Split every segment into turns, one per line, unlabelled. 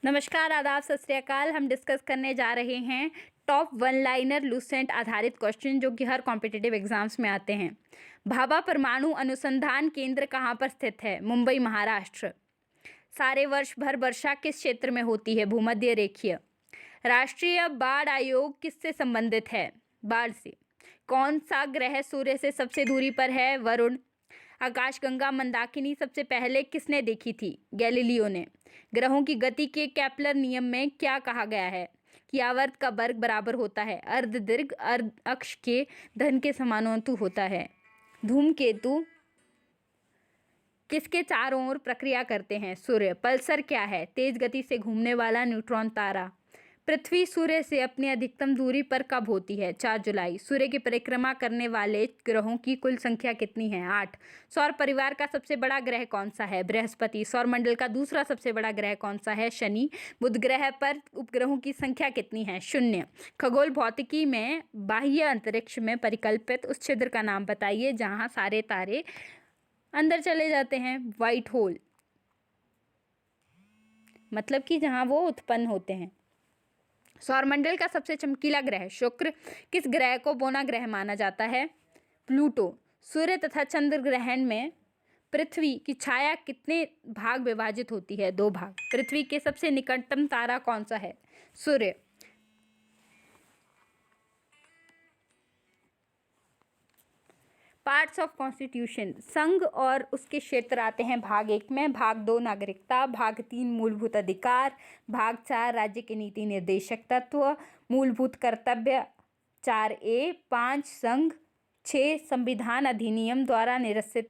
नमस्कार, आदाब, सत श्री अकाल। हम डिस्कस करने जा रहे हैं टॉप वन लाइनर लूसेंट आधारित क्वेश्चन जो कि हर कॉम्पिटिटिव एग्जाम्स में आते हैं। भाभा परमाणु अनुसंधान केंद्र कहाँ पर स्थित है? मुंबई, महाराष्ट्र। सारे वर्ष भर वर्षा किस क्षेत्र में होती है? भूमध्य रेखीय। राष्ट्रीय बाढ़ आयोग किससे संबंधित है? बाढ़ से। कौन सा ग्रह सूर्य से सबसे दूरी पर है? वरुण। आकाशगंगा मंदाकिनी सबसे पहले किसने देखी थी? गैलीलियो ने। ग्रहों की गति के केपलर नियम में क्या कहा गया है कि आवर्त का वर्ग बराबर होता है अर्ध दीर्घ अर्ध अक्ष के धन के समानुपाती होता है? धूमकेतु किसके चारों ओर प्रक्रिया करते हैं? सूर्य। पल्सर क्या है? तेज गति से घूमने वाला न्यूट्रॉन तारा। पृथ्वी सूर्य से अपनी अधिकतम दूरी पर कब होती है? 4 जुलाई। सूर्य की परिक्रमा करने वाले ग्रहों की कुल संख्या कितनी है? 8। सौर परिवार का सबसे बड़ा ग्रह कौन सा है? बृहस्पति। सौरमंडल का दूसरा सबसे बड़ा ग्रह कौन सा है? शनि। बुध ग्रह पर उपग्रहों की संख्या कितनी है? 0। खगोल भौतिकी में बाह्य अंतरिक्ष में परिकल्पित उस छिद्र का नाम बताइए जहां सारे तारे अंदर चले जाते हैं। व्हाइट होल, मतलब कि जहां वो उत्पन्न होते हैं। सौरमंडल का सबसे चमकीला ग्रह शुक्र। किस ग्रह को बौना ग्रह माना जाता है? प्लूटो। सूर्य तथा चंद्र ग्रहण में पृथ्वी की छाया कितने भाग विभाजित होती है? 2 भाग। पृथ्वी के सबसे निकटतम तारा कौन सा है? सूर्य। Parts of constitution. संघ और उसके क्षेत्र आते हैं भाग 1 में। भाग 2 नागरिकता। भाग 3 मूलभूत अधिकार। भाग 4 राज्य के नीति निर्देशक तत्व। मूलभूत कर्तव्य 4A। 5 संघ। 6 संविधान अधिनियम द्वारा निरसित।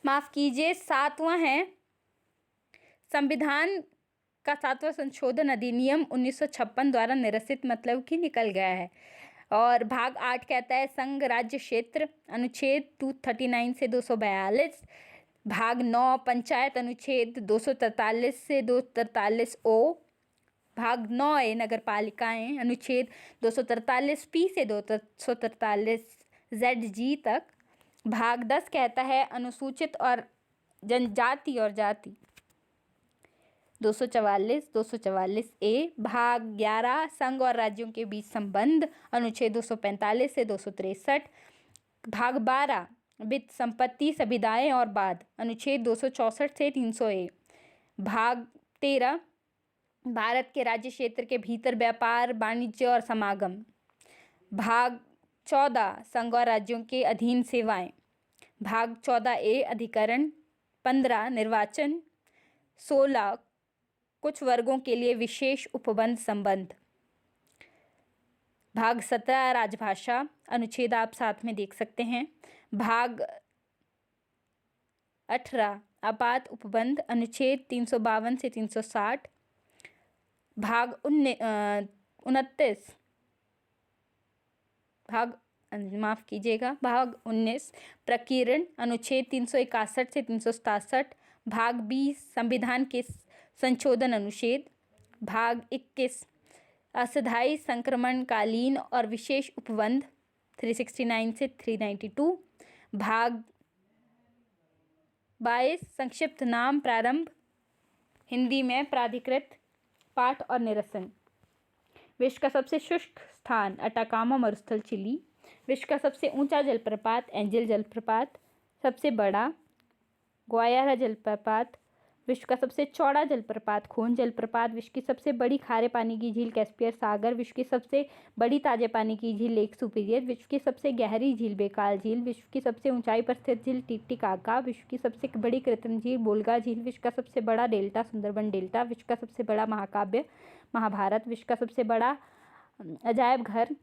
माफ कीजिए, 7वां है संविधान का 7वां संशोधन अधिनियम 1956 द्वारा निरसित, मतलब कि निकल गया है। और भाग 8 कहता है संघ राज्य क्षेत्र, अनुच्छेद 239 से 242। भाग 9 पंचायत, अनुच्छेद 243 से 243 ओ। भाग 9A नगर पालिकाएं, अनुच्छेद 243P से 243 ZG तक। भाग 10 कहता है अनुसूचित और जनजाति और जाति, 244 244A। भाग 11 संघ और राज्यों के बीच संबंध, अनुच्छेद 245 से 263। भाग 12 वित्त संपत्ति सुविधाएं और बाद, अनुच्छेद 264 से 300A। भाग 13 भारत के राज्य क्षेत्र के भीतर व्यापार वाणिज्य और समागम। भाग 14 संघ और राज्यों के अधीन सेवाएं। भाग 14A अधिकरण। 15 निर्वाचन। 16 कुछ वर्गों के लिए विशेष उपबंध संबंध। भाग 17 राजभाषा, अनुच्छेद आप साथ में देख सकते हैं। भाग 18 आपात उपबंध, अनुच्छेद 352 से 360। भाग 29 भाग 19 प्रकीर्ण, अनुच्छेद 361 से 367। भाग 20 संविधान के संशोधन अनुच्छेद। भाग 21 अस्थायी संक्रमणकालीन और विशेष उपबंध, 369 से 392। भाग 22 संक्षिप्त नाम प्रारंभ, हिंदी में प्राधिकृत पाठ और निरसन। विश्व का सबसे शुष्क स्थान अटाकामा मरुस्थल, चिली। विश्व का सबसे ऊंचा जलप्रपात एंजल जलप्रपात। सबसे बड़ा ग्वायारा जलप्रपात। विश्व का सबसे चौड़ा जलप्रपात खोन जलप्रपात। विश्व की सबसे बड़ी खारे पानी की झील कैस्पियर सागर। विश्व की सबसे बड़ी ताजे पानी की झील लेक सुपीरियर। विश्व की सबसे गहरी झील बेकाल झील। विश्व की सबसे ऊंचाई पर स्थित झील टिटिकाका। विश्व की सबसे बड़ी कृत्रिम झील बोल्गा झील। विश्व का सबसे बड़ा डेल्टा सुंदरबन डेल्टा। विश्व का सबसे बड़ा महाकाव्य महाभारत। विश्व का सबसे बड़ा अजायब घर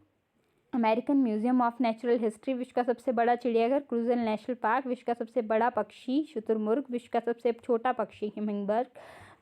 American museum of natural history. विश्व का सबसे बड़ा चिड़ियाघर क्रूजल नेशनल पार्क। विश्व का सबसे बड़ा पक्षी शुतुरमुर्ग। विश्व का सबसे छोटा पक्षी हिमिंगबर्ड।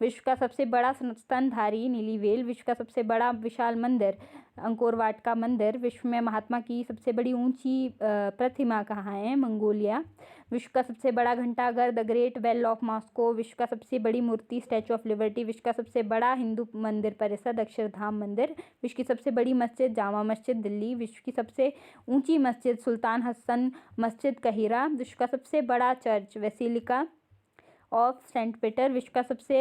विश्व का सबसे बड़ा स्तनधारी नीली व्हेल। विश्व का सबसे बड़ा विशाल मंदिर अंकोर वाट का मंदिर। विश्व में महात्मा की सबसे बड़ी ऊंची प्रतिमा कहाँ है? मंगोलिया। विश्व का सबसे बड़ा घंटाघर the great bell of Moscow. विश्व का सबसे बड़ी मूर्ति स्टैचू ऑफ लिबर्टी। विश्व का सबसे बड़ा हिंदू मंदिर परिषद अक्षरधाम मंदिर। विश्व की सबसे बड़ी मस्जिद जामा मस्जिद दिल्ली। विश्व की सबसे ऊंची मस्जिद सुल्तान हसन मस्जिद कहिरा। विश्व का सबसे बड़ा church basilica of saint Peter. विश्व का सबसे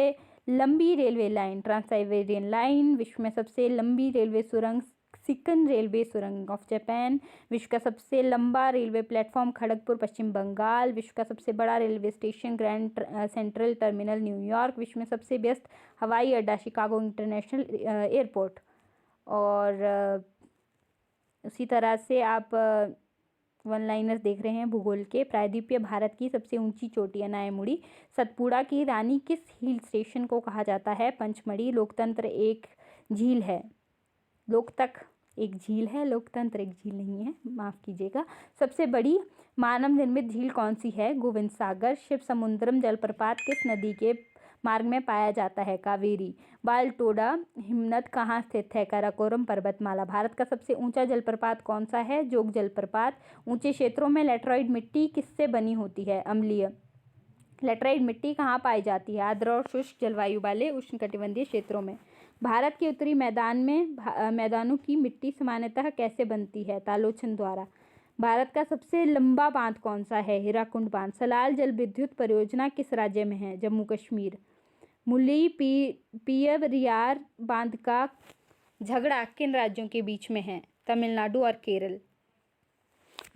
लंबी railway line trans Siberian line. विश्व में सबसे लंबी रेलवे सुरंग सिकन रेलवे सुरंग ऑफ जापान। विश्व का सबसे लंबा रेलवे प्लेटफॉर्म खड़गपुर पश्चिम बंगाल। विश्व का सबसे बड़ा railway station grand central terminal New York. विश्व में सबसे व्यस्त हवाई अड्डा शिकागो इंटरनेशनल एयरपोर्ट। और उसी तरह से आप वन लाइनर्स देख रहे हैं भूगोल के। प्रायद्वीपीय भारत की सबसे ऊंची चोटी अनायमुड़ी। सतपुड़ा की रानी किस हिल स्टेशन को कहा जाता है? पंचमढ़ी। लोकतंत्र एक झील है। लोकतक एक झील है, लोकतंत्र एक झील नहीं है, माफ़ कीजिएगा। सबसे बड़ी मानव निर्मित झील कौन सी है? गोविंद सागर। शिव समुद्रम जलप्रपात किस नदी के मार्ग में पाया जाता है? कावेरी। बालटोडा हिमनद कहाँ स्थित है? काराकोरम पर्वतमाला। भारत का सबसे ऊंचा जलप्रपात कौन सा है? जोग जलप्रपात। ऊंचे क्षेत्रों में लैटेराइट मिट्टी किससे बनी होती है? अम्लीय। लैटेराइट मिट्टी कहाँ पाई जाती है? आर्द्र और शुष्क जलवायु वाले उष्णकटिबंधीय क्षेत्रों में। भारत के उत्तरी मैदानों की मिट्टी सामान्यतः कैसे बनती है? तालोचन द्वारा। भारत का सबसे लंबा बांध कौन सा है? हीराकुंड बांध। सलाल जल विद्युत परियोजना किस राज्य में है? जम्मू कश्मीर। मुल्ली पेरियार बांध का झगड़ा किन राज्यों के बीच में है? तमिलनाडु और केरल।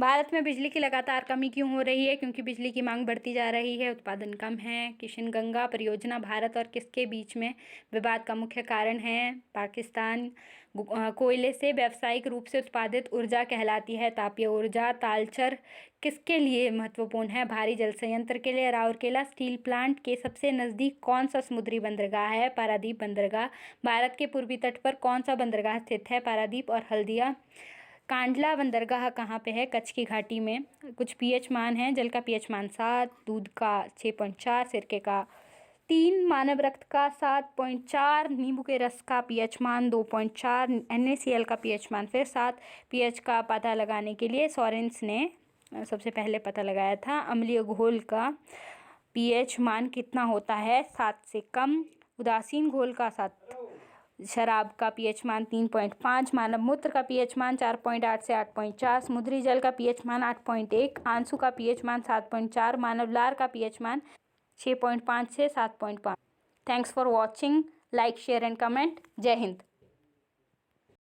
भारत में बिजली की लगातार कमी क्यों हो रही है? क्योंकि बिजली की मांग बढ़ती जा रही है, उत्पादन कम है। किशन गंगा परियोजना भारत और किसके बीच में विवाद का मुख्य कारण है? पाकिस्तान। कोयले से व्यावसायिक रूप से उत्पादित ऊर्जा कहलाती है तापीय ऊर्जा। तालचर किसके लिए महत्वपूर्ण है? भारी जल संयंत्र के लिए। राउरकेला स्टील प्लांट के सबसे नज़दीक कौन सा समुद्री बंदरगाह है? पारादीप बंदरगाह। भारत के पूर्वी तट पर कौन सा बंदरगाह स्थित है? पारादीप और हल्दिया। कांडला बंदरगाह कहाँ पे है? कच्छ की घाटी में। कुछ पीएच मान हैं। जल का पीएच मान 7, दूध का 6.4, सिरके का 3, मानव रक्त का 7.4, नींबू के रस का पीएच मान 2.4, NaCl का पीएच मान फिर 7। पीएच का पता लगाने के लिए सोरेंस ने सबसे पहले पता लगाया था। अम्लीय घोल का पीएच मान कितना होता है? 7 से कम। उदासीन घोल का 7। शराब का पीएच मान 3.5। मानव मूत्र का पीएच मान 4.8 से 8.4। समुद्री जल का पीएच मान 8.1। आंसू का पीएच मान 7.4। मानव लार का पीएच मान 6.5 से 7.5। Thanks for watching. Like share and comment. जय हिंद।